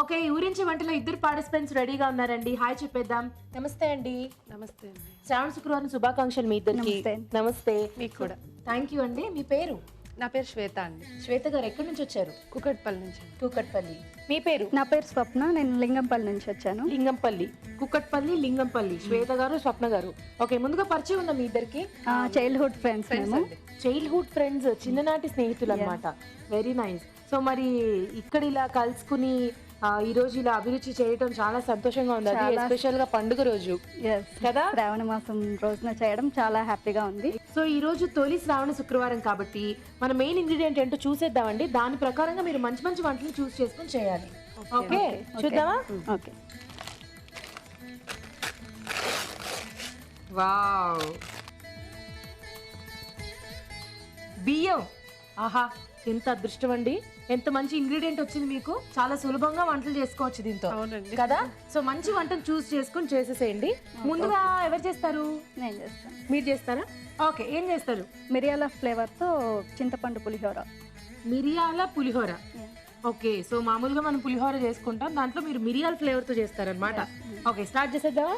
Okay, ఊరించి వంటలో ఇద్దరు పార్టిసిపెంట్స్ రెడీగా ఉన్నారండి. హాయ్ చెప్పేద్దాం. నమస్తే అండి. నమస్తే అండి. శ్రావణ శుక్రవారం శుభాకాంక్షలు మీ ఇద్దరికి. నమస్తే. మీకు కూడా. థ్యాంక్ యూ అండి. మీ పేరు? నా పేరు శ్వేత అండి. శ్వేత గారు ఎక్కడి నుంచి వచ్చారు? కుకట్పల్లి నుంచి. కూకట్పల్లి. మీ పేరు? నా పేరు స్వప్న, నేను లింగంపల్లి నుంచి వచ్చాను. లింగంపల్లి. కుకట్పల్లి, లింగంపల్లి. శ్వేత గారు, స్వప్న గారు. ఓకే, ముందుగా పరిచయం ఉందా మీ ఇద్దరికి? Childhood friends. చైల్డ్హుడ్ ఫ్రెండ్స్, చిన్ననాటి స్నేహితులు అన్నమాట. Very nice. సో మరి ఇక్కడ ఇలా కలుసుకుని ఈ రోజు ఇలా అభిరుచి చేయడం చాలా సంతోషంగా ఉంది. అది ఎస్పెషల్ గా పండుగ రోజు కదా, శ్రావణ మాసం రోజున చేయడం చాలా హ్యాపీగా ఉంది. సో ఈ రోజు తొలి శ్రావణ శుక్రవారం కాబట్టి మన మెయిన్ ఇంగ్రీడియంట్ ఏంటో చూసేద్దామండి. దాని ప్రకారంగా మీరు మంచి మంచి వంటలు చూస్ చేసుకుని చేయాలి. ఓకే, చూద్దామా? ఓకే. వావ్, బియ్యం. ఆహా, ఎంత అదృష్టం అండి. ఎంత మంచి ఇంగ్రీడియంట్ వచ్చింది మీకు. చాలా సులభంగా వంటలు చేసుకోవచ్చు దీంతో కదా. సో మంచి వంటను చూస్ చేసుకుని చేసేసేయండి. ముందుగా ఎవరు చేస్తారు? నేను చేస్తాను. మీరు చేస్తారా? ఓకే, ఏం చేస్తారు? మిరియాల ఫ్లేవర్ తో చింతపండు పులిహోర. మిరియాల పులిహోర. ఓకే, సో మామూలుగా మనం పులిహోర చేసుకుంటాం, దాంట్లో మీరు మిరియాల ఫ్లేవర్ తో చేస్తారనమాట. ఓకే, స్టార్ట్ చేసేద్దామా?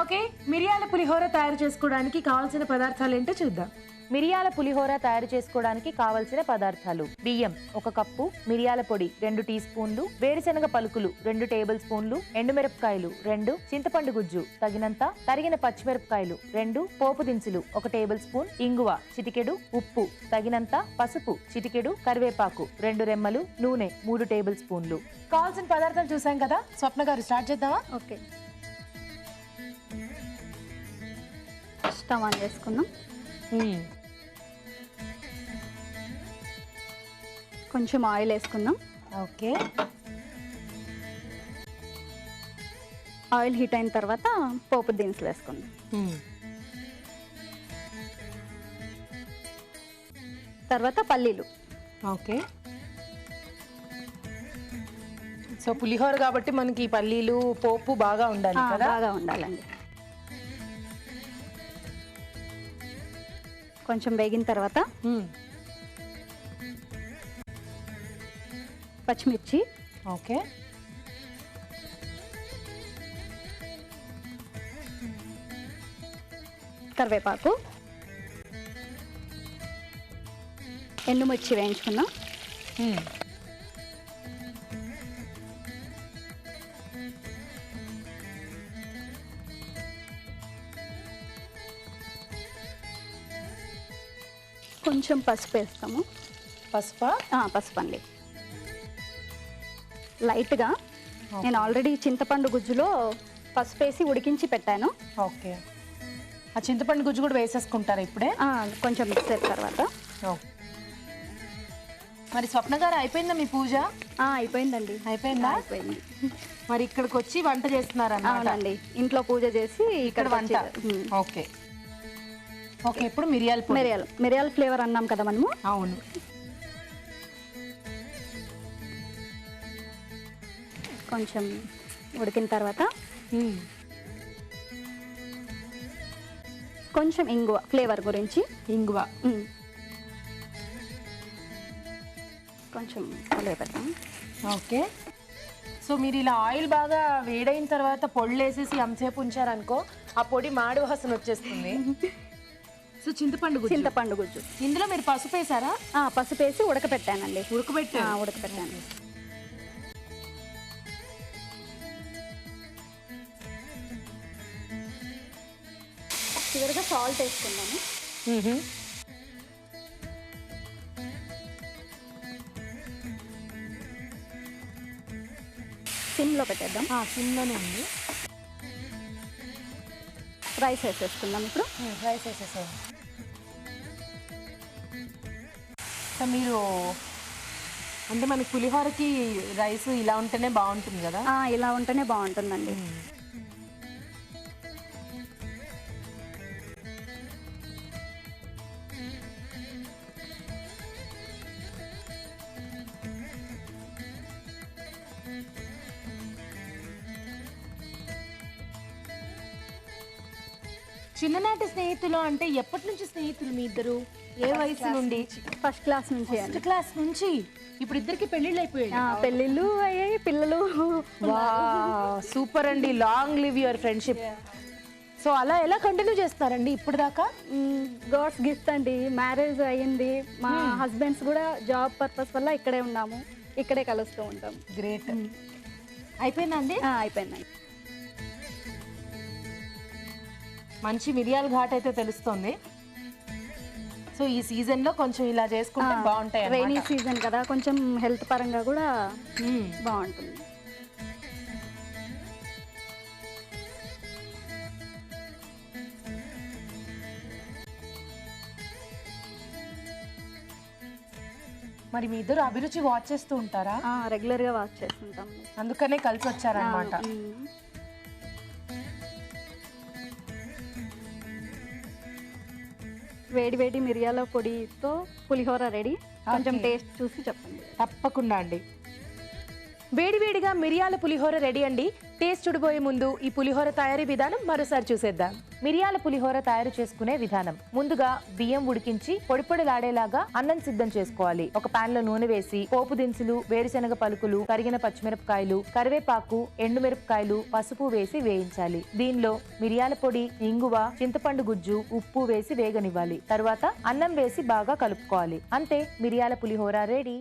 ఓకే, మిరియాల పులిహోర తయారు చేసుకోవడానికి కావాల్సిన పదార్థాలు ఏంటో చూద్దాం. మిరియాల పులిహోర తయారు చేసుకోవడానికి కావలసిన పదార్థాలు: బియ్యం 1 కప్పు, మిరియాల పొడి 2 టీ స్పూన్లు, వేరుశనగ పలుకులు 2 టేబుల్ స్పూన్లు, ఎండుమిరపకాయలు 2, చింతపండు గుజ్జు తగినంత, తరిగిన పచ్చిమిరపకాయలు 2, పోపు దినుసులు 1 టేబుల్ స్పూన్, ఇంగువ చిటికెడు, ఉప్పు తగినంత, పసుపు చిటికెడు, కరివేపాకు 2 రెమ్మలు, నూనె 3 టేబుల్ స్పూన్లు. కావాల్సిన పదార్థాలు చూసాం కదా. స్వప్న గారు స్టార్ట్ చేద్దామా? ఓకే, స్టవ్ ఆన్ చేసుకుందాం. కొంచెం ఆయిల్ వేసుకుందాం. ఓకే, ఆయిల్ హీట్ అయిన తర్వాత పోపు దినుసులు వేసుకుందాం. తర్వాత పల్లీలు. ఓకే, సో పులిహోర కాబట్టి మనకి పల్లీలు పోపు బాగా ఉండాలి కదా. బాగా ఉండాలండి. కొంచెం వేగిన తర్వాత పచ్చిమిర్చి. ఓకే, కరివేపాకు, ఎండుమిర్చి వేయించుకుందాం. కొంచెం పసుపు వేస్తాము. పసుపు అండి, లైట్గా. నేను ఆల్రెడీ చింతపండు గుజ్జులో పసుపు వేసి ఉడికించి పెట్టాను. ఓకే, ఆ చింతపండు గుజ్జు కూడా వేసేసుకుంటారా ఇప్పుడే? కొంచెం మిక్స్ అయిన తర్వాత. మరి స్వప్న గారు, అయిపోయిందా మీ పూజ? అయిపోయిందండి. అయిపోయిందా? అయిపోయింది. మరి ఇక్కడికి వచ్చి వంట చేస్తున్నారా? అవునండి, ఇంట్లో పూజ చేసి ఇక్కడ వంట. ఓకే ఓకే, ఇప్పుడు మిరియాల ఫ్లేవర్ అన్నాం కదా మనము. అవును. కొంచెం ఉడికిన తర్వాత కొంచెం ఇంగువ ఫ్లేవర్ గురించి. ఇంగువ కొంచెం కలిపేద్దాం. ఓకే, సో మీరు ఇలా ఆయిల్ బాగా వేడైన తర్వాత పొడులు వేసేసి అంతసేపు ఉంచారనుకో, ఆ పొడి మాడి వాసన వచ్చేస్తుంది. సో చింతపండు గుజ్జు. ఇందులో మీరు పసుపు వేసారా? పసుపు వేసి ఉడకపెట్టానండి. ఉడకపెట్టాను. చివరిగా సాల్ట్ వేసుకున్నాము. సిమ్లో పెట్టేద్దాం. సిమ్లోనే ఉంది. రైస్ వేసేసుకుందాం ఇప్పుడు. రైస్ వేసేసాం. సో మీరు అంటే మనకి పులిహోరకి రైస్ ఇలా ఉంటేనే బాగుంటుంది కదా. ఇలా ఉంటేనే బాగుంటుందండి. చిన్ననాటి స్నేహితులు అంటే ఎప్పటి నుంచి స్నేహితులు మీ ఇద్దరు? ఏ వయసు నుండి? ఫస్ట్ క్లాస్ నుంచి. ఫస్ట్ క్లాస్ నుంచి. ఇప్పుడు ఇద్దరికి పెళ్లిళ్ళు అయిపోయాయి. పెళ్లిళ్ళు అయ్యాయి, పిల్లలు సూపర్ అండి, long live your friendship. So అలా ఎలా కంటిన్యూ చేస్తున్నారండి ఇప్పుడు దాకా? గాడ్స్ గిఫ్ట్ అండి. మ్యారేజ్ అయ్యింది, మా హస్బెండ్స్ కూడా జాబ్ పర్పస్ వల్ల ఇక్కడే ఉన్నాము, ఇక్కడే కలుస్తూ ఉంటాం. గ్రేట్. అయిపోయిందండి? అయిపోయిందండి. మంచి మిరియాల ఘాట్ అయితే తెలుస్తుంది. సో ఈ సీజన్ లో కొంచెం ఇలా చేసుకుంటే బాగుంటాయి. రైనీ సీజన్ కదా, కొంచెం హెల్త్ పరంగా కూడా బాగుంటుంది. మరి మీ ఇద్దరు అభిరుచి వాచ్ చేస్తూ ఉంటారా? రెగ్యులర్ గా వాచ్ చేస్తుంటాం, అందుకనే కలిసి వచ్చారనమాట. వేడి వేడి మిరియాల పొడితో పులిహోర రెడీ. కొంచెం టేస్ట్ చూసి చెప్పండి. తప్పకుండా అండి. వేడివేడిగా మిరియాల పులిహోర రెడీ అండి. టేస్ట్ చూడబోయే ముందు ఈ పులిహోర తయారీ విధానం మరోసారి చూసేద్దాం. మిరియాల పులిహోర తయారు చేసుకునే విధానం: ముందుగా బియ్యం ఉడికించి పొడి పొడిలాడేలాగా అన్నం సిద్ధం చేసుకోవాలి. ఒక పాన్ లో నూనె వేసి పోపు దినుసులు, వేరుశనగ పలుకులు, కరిగిన పచ్చిమిరపకాయలు, కరివేపాకు, ఎండుమిరపకాయలు, పసుపు వేసి వేయించాలి. దీనిలో మిరియాల పొడి, ఇంగువ, చింతపండు గుజ్జు, ఉప్పు వేసి వేగనివ్వాలి. తర్వాత అన్నం వేసి బాగా కలుపుకోవాలి. అంతే, మిరియాల పులిహోర రెడీ.